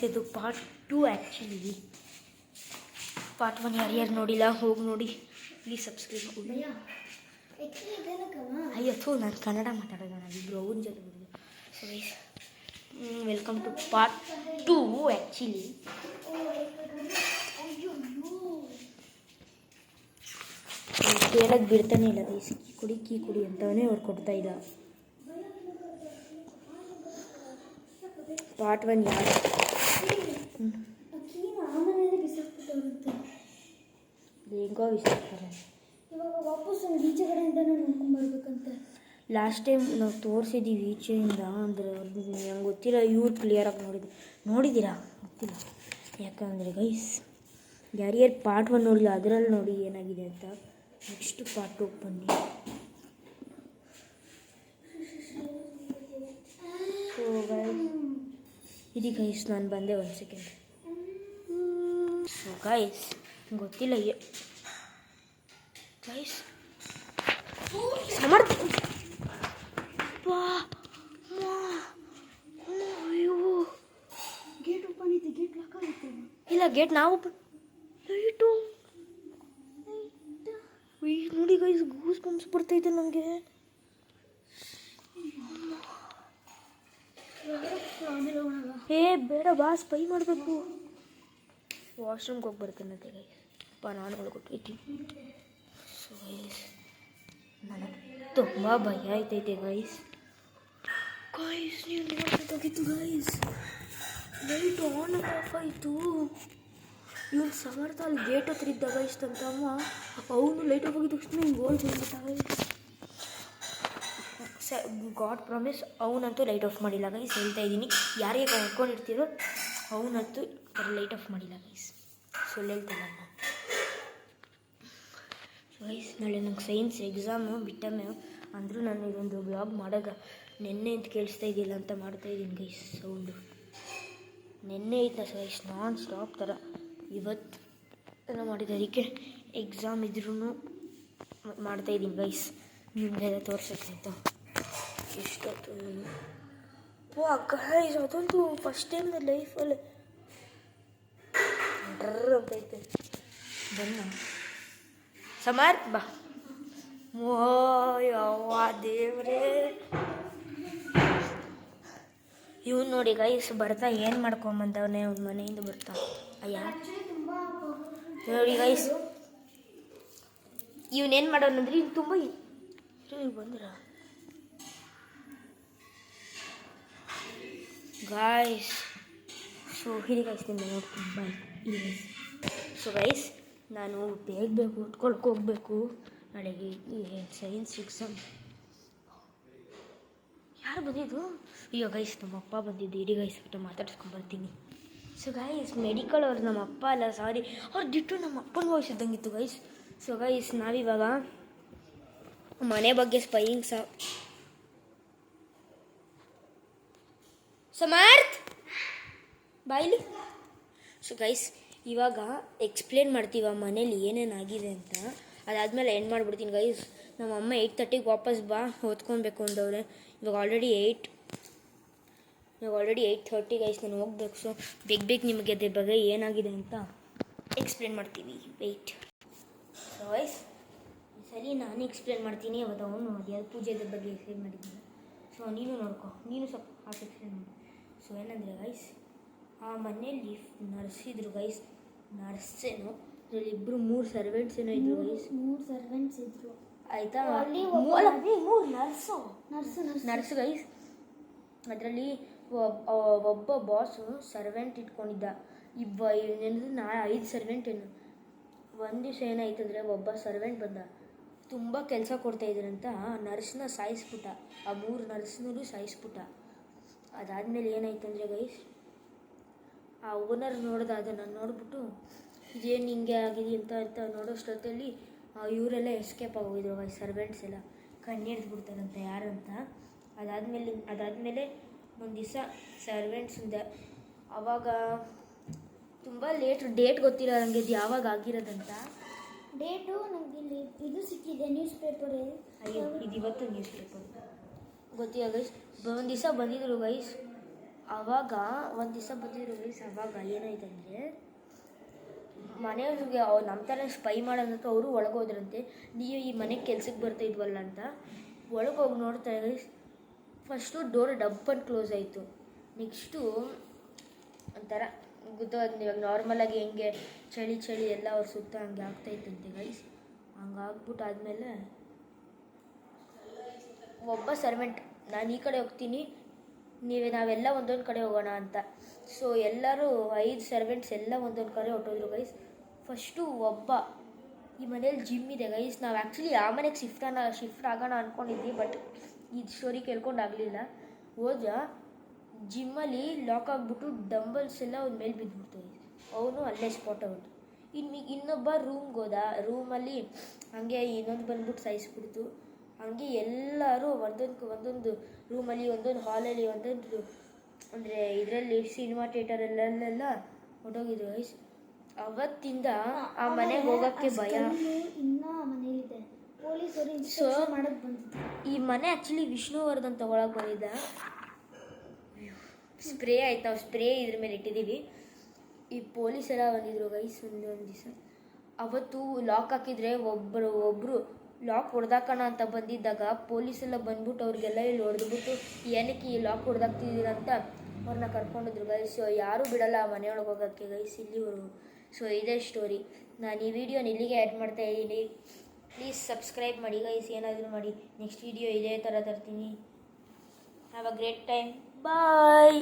ಇದು part 2 actually. Part 1 ಯಾರ್ಯಾರು ನೋಡಿಲ್ಲ ಹೋಗಿ ನೋಡಿ, ಪ್ಲೀಸ್ ಸಬ್ಸ್ಕ್ರೈಬ್ ಕೊಡಿ. ಅಯ್ಯೋ ನಾನು ಕನ್ನಡ ಮಾತಾಡೋದು, ನಾವಿಬ್ಬರು ಅವ್ರ ಜೊತೆ ಬಂದಿದ್ದೆ. So guys welcome to part 2 actually. ಕೇಳಕ್ಕೆ ಬಿಡ್ತಾನೆ ಇಲ್ಲ ಗೈಸ್, ಕೀ ಕುಡಿ ಅಂತವೇ ಅವ್ರು ಕೊಡ್ತಾ ಇಲ್ಲ. ಪಾರ್ಟ್ 1 ಯಾರು ಹೆಂಗೋ ವಿಚಾರಿಸ್ತಾರೆ. ಲಾಸ್ಟ್ ಟೈಮ್ ನಾವು ತೋರಿಸಿದ್ದೀವಿ ಈಚೆಯಿಂದ, ಅಂದರೆ ನಂಗೆ ಗೊತ್ತಿಲ್ಲ, ಇವ್ರು ಕ್ಲಿಯರಾಗಿ ನೋಡಿದ್ದೀರಾ ಗೊತ್ತಿಲ್ಲ. ಯಾಕಂದರೆ ಗೈಸ್ ಯಾರ್ಯಾರು ಪಾರ್ಟ್ 1 ನೋಡಿಲ್ಲ ಅದರಲ್ಲಿ ನೋಡಿ ಏನಾಗಿದೆ ಅಂತ. ನೆಕ್ಸ್ಟ್ ಪಾರ್ಟ್ 2 ಬನ್ನಿ. ಸೊ ಇದು ಗೈಸ್ ನಾನು ಬಂದೆ, 1 ಸೆಕೆಂಡ್. ಸೊ ಗೈಸ್ ಗೊತ್ತಿಲ್ಲ ಗೈಸ್ ಸಮರ್ಥ ಗೇಟ್ ಓಪನ್ ಐತೆ, ಗೇಟ್ ಲಾಕ್ ಆಗುತ್ತೆ. ಇಲ್ಲ ಗೇಟ್ ನಾವು ಲೈಟು ನೋಡಿ ಗೈಸ್, ಗೂಸ್ ಬಂಪ್ಸ್ ಬರ್ತೈತೆ ನನಗೆ. ಏ ಬೇಡ ಬಾ, ಸ್ಪೈ ಮಾಡಬೇಕು. ವಾಶ್ರೂಮ್ಗೆ ಹೋಗಿ ಬರ್ತೀನಂತೆ ಗೈಸ್. ನಾನು ಒಳಗೊಟ್ಟೈತಿ. ಸೊ ಗೈಸ್ ನನಗೆ ತುಂಬ ಭಯ ಆಯ್ತೈತೆ ಗೈಸ್. ನೀವು ನೋಡ್ಬೇಕಾಗಿತ್ತು ಗೈಸ್, ಲೈಟ್ ಆನ್ ಆಫ್ ಆಯಿತು. ಇವನು ಸಮರ್ಥ ಅಲ್ಲಿ ಗೇಟ್ ಹತ್ರ ಇದ್ದ ಗೈಸ್ ಅಂತಮ್ಮ, ಅವನು ಲೈಟ್ ಆಫ್ ಆಗಿದ ತಕ್ಷಣ ಹಿಂಗೆ ಗೋಲ್ಡ್ ಬಂದ್ಬಿಟ್ಟ ಗೈಸ್. ಗಾಡ್ ಪ್ರಾಮಿಸ್ ಅವನಂತೂ ಲೈಟ್ ಆಫ್ ಮಾಡಿಲ್ಲ ಗೈಸ್, ಹೇಳ್ತಾ ಇದ್ದೀನಿ. ಯಾರಿಗೆ ಕರ್ಕೊಂಡಿರ್ತೀರೋ ಅವನಂತೂ ಲೈಟ್ ಆಫ್ ಮಾಡಿಲ್ಲ ಗೈಸ್, ಸುಳ್ಳು ಹೇಳ್ತಿಲ್ಲ ನಾನು. ಗೈಸ್ ನಾಳೆ ನಂಗೆ ಸೈನ್ಸ್ ಎಕ್ಸಾಮು ಬಿಟ್ಟಮ್ಮೆ ಅಂದರೂ ನಾನು ಇದೊಂದು ಬ್ಲಾಗ್ ಮಾಡೋದ ನೆನ್ನೆ ಅಂತ ಕೇಳಿಸ್ತಾ ಇದ್ದಿಲ್ಲ ಅಂತ ಮಾಡ್ತಾಯಿದ್ದೀನಿ ಗೈಸ್. ಸೌಂಡು ನೆನ್ನೆ ಇದ್ದ ಗೈಸ್ ನಾನ್ ಸ್ಟಾಪ್ ಥರ ಇವತ್ತು ಎಲ್ಲ ಮಾಡಿದ್ದೆ, ಅದಕ್ಕೆ ಎಕ್ಸಾಮ್ ಇದ್ರೂ ಮಾಡ್ತಾಯಿದ್ದೀನಿ ಗೈಸ್, ನಿಮಗೆಲ್ಲ ತೋರ್ಸೋಕ್ಕೆ ಅಂತ. ಎಷ್ಟೊತ್ತು ಗೈಸ್, ಅದಂತೂ ಫಸ್ಟ್ ಟೈಮ್ ಲೈಫಲ್ಲಿ ಡ್ರರ್ ಅಂತೈತೆ. ಬನ್ನ ಸಮರ್ಥ ಬಾ. ಯವ್ವ ದೇವ್ರೇ, ಇವನು ನೋಡಿ ಗೈಸ್ ಬರ್ತಾ ಏನು ಮಾಡ್ಕೊಂಬಂದವನೇ ಅವ್ನ ಮನೆಯಿಂದ ಬರ್ತಾ. ಅಯ್ಯ ನೋಡಿ ಗೈಸ್, ಇವನೇನು ಮಾಡೋನಂದ್ರೆ ಇನ್ನು ತುಂಬ ಬಂದ್ರ ಗಾಯ್ಸ್. ಸೊ ಇಲ್ಲಿ ಗೈಸ್ ನಿಮ್ಗೆ ನೋಡ್ತೀನಿ ಬಾಯ್ ಇಲ್ಲಿ ಗೈಸ್. ಸೊ ಗೈಸ್ ನಾನು ಬೇಗ ಓದ್ಕೊಳಕ್ಕೆ ಹೋಗ್ಬೇಕು ನಾಳೆಗೆ ಸೈನ್ಸ್ ಎಕ್ಸಾಮ್. ಯಾರು ಬಂದಿದ್ದು? ಅಯ್ಯೋ ಗೈಸ್ ನಮ್ಮ ಅಪ್ಪ ಬಂದಿದ್ದು, ಇಡೀ ಗೈಸ್ ಬಿಟ್ಟು ಮಾತಾಡ್ಸ್ಕೊಂಡ್ಬರ್ತೀನಿ. ಸೊ ಗೈಸ್ ಮೆಡಿಕಲ್ ಅವ್ರು ನಮ್ಮ ಅಪ್ಪ ಅಲ್ಲ, ಸಾರಿ, ಅವ್ರು ದಿಟ್ಟು ನಮ್ಮ ಅಪ್ಪನ ವಾಯ್ಸ್ ಇದ್ದಂಗಿತ್ತು ಗೈಸ್. ಸೊ ಗೈಸ್ ನಾವಿವಾಗ ಮನೆ ಬಗ್ಗೆ ಸ್ಪೈಯಿಂಗ್ ಸಮರ್ಥ್ ಬಾಯ್ಲಿ. ಸೊ ಗೈಸ್ ಇವಾಗ ಎಕ್ಸ್ಪ್ಲೇನ್ ಮಾಡ್ತೀವಿ ಆ ಮನೇಲಿ ಏನೇನಾಗಿದೆ ಅಂತ. ಅದಾದಮೇಲೆ ಎಂಡ್ ಮಾಡಿಬಿಡ್ತೀನಿ ಗೈಸ್. ನಮ್ಮ ಅಮ್ಮ 8:30ಗೆ ವಾಪಸ್ ಬಾ ಓದ್ಕೊಬೇಕು ಅಂದವ್ರೆ. ಇವಾಗ ಆಲ್ರೆಡಿ 8:30 ಗೈಸ್, ನಾನು ಹೋಗ್ಬೇಕು. ಸೊ ಬೇಗ ನಿಮಗೆ ಅದ್ರ ಬಗ್ಗೆ ಏನಾಗಿದೆ ಅಂತ ಎಕ್ಸ್ಪ್ಲೇನ್ ಮಾಡ್ತೀವಿ, ವೆಯ್ಟ್. ಸೊ ಗೈಸ್ ಸರಿ ನಾನು ಎಕ್ಸ್ಪ್ಲೇನ್ ಮಾಡ್ತೀನಿ. ಅವತ್ತು ಅವನು ಅದ್ಯಾವುದು ಪೂಜೆದ ಬಗ್ಗೆ ಎಕ್ಸ್ಪ್ಲೇನ್ ಮಾಡಿದ್ದೀನಿ. ಸೊ ನೀನು ನೋಡ್ಕೊ, ನೀನು ಸ್ವಲ್ಪ ಹಾಕಿ ಎಕ್ಸ್ಪ್ಲೇನ್ ಮಾಡಿ. ಸೊ ಏನಂದರೆ ಗೈಸ್, ಆ ಮನೆಯಲ್ಲಿ ನರ್ಸ್ ಇದ್ರು ಗೈಸ್, ನರ್ಸೇನೋ ಅದರಲ್ಲಿ 3 ಸರ್ವೆಂಟ್ಸ್ ಏನೋ ಇದ್ರು ಗೈಸ್. 3 ಸರ್ವೆಂಟ್ಸ್ ಇದ್ರು ಆಯಿತಾ, 3 ನರ್ಸ್ ಗೈಸ್. ಅದರಲ್ಲಿ ಒಬ್ಬ ಬಾಸು ಸರ್ವೆಂಟ್ ಇಟ್ಕೊಂಡಿದ್ದ. 5 ಸರ್ವೆಂಟ್ ಏನು. ಒಂದು ದಿವಸ ಏನಾಯ್ತಂದರೆ ಒಬ್ಬ ಸರ್ವೆಂಟ್ ಬಂದ, ತುಂಬ ಕೆಲಸ ಕೊಡ್ತಾಯಿದ್ರಂತ ನರ್ಸ್ನ ಸಾಯಿಸ್ಬಿಟ್ಟ. ಆ 3 ನರ್ಸ್ನೂ ಸಾಯಿಸ್ಬಿಟ್ಟ. ಅದಾದಮೇಲೆ ಏನಾಯ್ತಂದರೆ ಗೈಸ್, ಆ ಓನರ್ ನೋಡ್ದೆ, ಅದನ್ನು ನೋಡಿಬಿಟ್ಟು ಇದೇನು ಹಿಂಗೆ ಆಗಿದೆ ಅಂತ ನೋಡೋಷ್ಟೊತ್ತಲ್ಲಿ ಇವರೆಲ್ಲ ಎಸ್ಕೇಪ್ ಆಗೋಗಿದ್ರು ಗೈಸ್, ಸರ್ವೆಂಟ್ಸ್ ಎಲ್ಲ ಕಣ್ಣಿಡ್ದು ಯಾರಂತ. ಅದಾದಮೇಲೆ ಒಂದು ದಿವಸ ಸರ್ವೆಂಟ್ಸಿಂದ ಆವಾಗ ತುಂಬ ಡೇಟ್ ಗೊತ್ತಿಲ್ಲ ನನಗೆ ಅದು ಯಾವಾಗ ಆಗಿರೋದಂತ. ಡೇಟು ನನಗೆ ಇಲ್ಲಿ ಇದು ಸಿಕ್ಕಿದೆ, ನ್ಯೂಸ್ ಪೇಪರ್. ಅಯ್ಯೋ ಇದು ಇವತ್ತು ನ್ಯೂಸ್ ಪೇಪರ್ ಗೊತ್ತಿಲ್ಲ ಗೈಸ್. ಒಂದು ದಿವಸ ಬಂದಿದ್ರು ಗೈಸ್, ಆವಾಗ ಒಂದು ದಿವಸ ಬಂದಿದ್ರು ಗೈಸ್. ಆವಾಗ ಏನಾಯ್ತಂದರೆ ಮನೆಯವ್ರಿಗೆ ನಮ್ಮ ಥರ ಸ್ಪೈ ಮಾಡೋದಂತ ಅವರು ಒಳಗೋದ್ರಂತೆ. ನೀವು ಈ ಮನೆಗೆ ಕೆಲ್ಸಕ್ಕೆ ಬರ್ತಾ ಇದ್ವಲ್ಲ ಅಂತ ಒಳಗೋಗಿ ನೋಡ್ತಾರೆ ಗೈಸ್. ಫಸ್ಟು ಡೋರ್ ಡಬ್ಬನ್ ಕ್ಲೋಸ್ ಆಯಿತು. ನೆಕ್ಸ್ಟು ಒಂಥರ ಗೊತ್ತಾದ ಇವಾಗ ನಾರ್ಮಲಾಗಿ ಹೆಂಗೆ ಚಳಿ ಚಳಿ ಎಲ್ಲ ಅವ್ರ ಸುತ್ತ ಹಂಗೆ ಆಗ್ತಾಯಿತ್ತಂತೆ ಗೈಸ್. ಹಂಗಾಗ್ಬಿಟ್ಟು ಆದಮೇಲೆ ಒಬ್ಬ ಸರ್ವೆಂಟ್ ನಾನು ಈ ಕಡೆ ಹೋಗ್ತೀನಿ, ನಾವೆಲ್ಲ ಒಂದೊಂದು ಕಡೆ ಹೋಗೋಣ ಅಂತ. ಸೊ ಎಲ್ಲರೂ 5 ಸರ್ವೆಂಟ್ಸ್ ಎಲ್ಲ ಒಂದೊಂದು ಕಡೆ ಹೊಟ್ಟೋದ್ರು ಗೈಸ್. ಫಸ್ಟು ಒಬ್ಬ ಈ ಮನೇಲಿ ಜಿಮ್ ಇದೆ ಗೈಸ್. ನಾವು ಆ್ಯಕ್ಚುಲಿ ಆ ಮನೆಗೆ ಶಿಫ್ಟ್ ಆಗೋಣ ಅಂದ್ಕೊಂಡಿದ್ವಿ, ಬಟ್ ಈ ಸ್ಟೋರಿ ಕೇಳ್ಕೊಂಡಾಗಲಿಲ್ಲ. ಹೋದ ಜಿಮ್ಮಲ್ಲಿ ಲಾಕ್ ಆಗಿಬಿಟ್ಟು ಡಂಬಲ್ಸ್ ಎಲ್ಲ ಅವ್ನ ಮೇಲೆ ಬಿದ್ದುಬಿಡ್ತು ಗೈಸ್. ಅವನು ಅಲ್ಲೇ ಸ್ಪಾಟ್ ಔಟ್. ಇನ್ನೊಬ್ಬ ರೂಮ್ಗೆ ಹೋದ. ರೂಮಲ್ಲಿ ಹಾಗೆ ಇನ್ನೊಂದು ಬಂದ್ಬಿಟ್ಟು ಸಾಯಿಸ್ಬಿಡ್ತು. ಹಾಗೆ ಎಲ್ಲರೂ ಒಂದೊಂದು ರೂಮಲ್ಲಿ, ಒಂದೊಂದು ಹಾಲಲ್ಲಿ, ಒಂದೊಂದು ಅಂದರೆ ಇದರಲ್ಲಿ ಸಿನಿಮಾ ಥಿಯೇಟರಲ್ಲೆಲ್ಲ ಹೊಟ್ಟೋಗಿದ್ರು ಗೈಸ್. ಅವತ್ತಿಂದ ಆ ಮನೆಗೆ ಹೋಗೋಕ್ಕೆ ಭಯ. ಇನ್ನೂ ಮನೇಲಿದೆ. ಪೊಲೀಸರು ಸೊ ಮಾಡೋಕ್ಕೆ ಬಂದಿದ್ರು. ಈ ಮನೆ ಆ್ಯಕ್ಚುಲಿ ವಿಷ್ಣುವರ್ಧನ್ ತಗೊಳಕ್ಕೆ ಬಂದಿದ್ದ. ಸ್ಪ್ರೇ ಆಯ್ತು, ನಾವು ಸ್ಪ್ರೇ ಇದ್ರ ಮೇಲೆ ಇಟ್ಟಿದ್ದೀವಿ. ಈ ಪೊಲೀಸೆಲ್ಲ ಬಂದಿದ್ರು ಗೈಸ್ ಒಂದೊಂದು ದಿವಸ. ಅವತ್ತು ಲಾಕ್ ಹಾಕಿದರೆ ಒಬ್ಬರು ಲಾಕ್ ಹೊಡೆದಾಕೋಣ ಅಂತ ಬಂದಿದ್ದಾಗ ಪೊಲೀಸೆಲ್ಲ ಬಂದ್ಬಿಟ್ಟು ಅವ್ರಿಗೆಲ್ಲ ಇಲ್ಲಿ ಹೊಡೆದ್ಬಿಟ್ಟು ಏನಕ್ಕೆ ಈ ಲಾಕ್ ಹೊಡೆದಾಕ್ತಿದ್ದೀರಂತ ಅವ್ರನ್ನ ಕರ್ಕೊಂಡಿದ್ರು ಗೈಸ್. ಸೊ ಯಾರೂ ಬಿಡಲ್ಲ ಆ ಮನೆಯೊಳಗೆ ಹೋಗೋಕ್ಕೆ ಗೈಸ್ ಇಲ್ಲಿವರು. ಸೊ ಇದೇ ಸ್ಟೋರಿ. ನಾನು ಈ ವಿಡಿಯೋನ ಇಲ್ಲಿಗೆ ಆ್ಯಡ್ ಮಾಡ್ತಾ ಇದ್ದೀನಿ. ಪ್ಲೀಸ್ ಸಬ್ಸ್ಕ್ರೈಬ್ ಮಾಡಿ ಗೈಸ್, ಏನಾದರೂ ಮಾಡಿ. ನೆಕ್ಸ್ಟ್ ವಿಡಿಯೋ ಇದೇ ಥರ ತರ್ತೀನಿ. Have a great time. Bye.